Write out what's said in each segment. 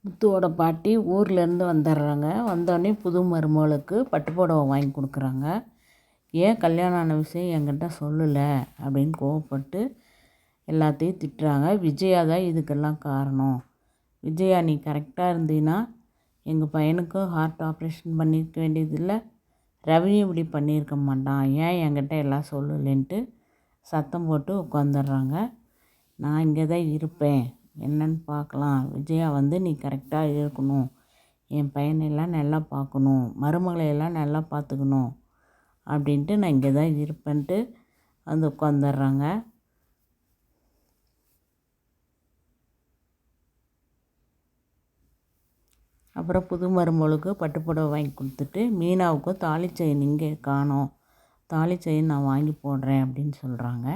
முத்துவோட பாட்டி ஊர்லேருந்து வந்துடுறாங்க. வந்தோடனே புது மருமகளுக்கு பட்டு புடவை வாங்கி கொடுக்குறாங்க. ஏன் கல்யாணம் ஆன விஷயம் என்கிட்ட சொல்லலை அப்படின்னு கோவப்பட்டு எல்லாத்தையும் திட்டுறாங்க. விஜயா தான் இதுக்கெல்லாம் காரணம். விஜயா, நீ கரெக்டாக இருந்தீன்னா எங்கள் பையனுக்கும் ஹார்ட் ஆப்ரேஷன் பண்ணியிருக்க வேண்டியதில்லை, ரவியும் இப்படி பண்ணியிருக்க மாட்டான், ஏன் என்கிட்ட எல்லாம் சொல்லலைன்ட்டு சத்தம் போட்டு உட்காந்துடுறாங்க. நான் இங்கே தான் இருப்பேன், என்னன்னு பார்க்கலாம். விஜயா நீ கரெக்டாக இருக்கணும், என் பையனையெல்லாம் நல்லா பார்க்கணும், மருமகளையெல்லாம் நல்லா பார்த்துக்கணும் அப்படின்ட்டு நான் இங்கே தான் இருப்பேன்ட்டு உட்காந்துடுறாங்க. அப்புறம் புது மருமகளுக்கு பட்டுப்புடவை வாங்கி கொடுத்துட்டு மீனாவுக்கும் தாலி செயின் இங்கே காணோம், தாலி செயின் நான் வாங்கி போடுறேன் அப்படின்னு சொல்கிறாங்க.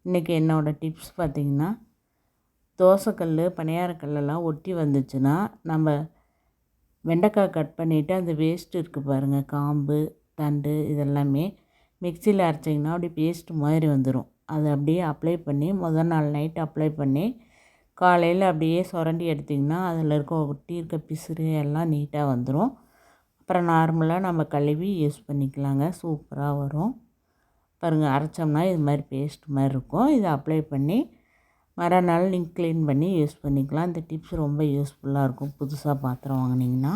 இன்றைக்கி என்னோடய டிப்ஸ் பார்த்திங்கன்னா, தோசைக்கல் பணியாரக்கல்லாம் ஒட்டி வந்துச்சுன்னா நம்ம வெண்டைக்காய் கட் பண்ணிவிட்டு அந்த வேஸ்ட்டு இருக்குது பாருங்கள், காம்பு தண்டு இதெல்லாமே மிக்சியில் அரைச்சிங்கன்னா அப்படியே பேஸ்ட்டு மாதிரி வந்துடும். அதை அப்படியே அப்ளை பண்ணி நாள் நைட்டு அப்ளை பண்ணி காலையில் அப்படியே சுரண்டி எடுத்திங்கன்னா அதில் ஒட்டி இருக்க பிசுறு எல்லாம் நீட்டாக வந்துடும். அப்புறம் நார்மலாக நம்ம கழுவி யூஸ் பண்ணிக்கலாங்க, சூப்பராக வரும் பாருங்கள். அரைச்சோம்னா இது மாதிரி பேஸ்ட் மாதிரி இருக்கும். இதை அப்ளை பண்ணி மறுநாள் நீங்கள் க்ளீன் பண்ணி யூஸ் பண்ணிக்கலாம். இந்த டிப்ஸ் ரொம்ப யூஸ்ஃபுல்லாக இருக்கும் புதுசாக பாத்திரம் வாங்கினீங்கன்னா.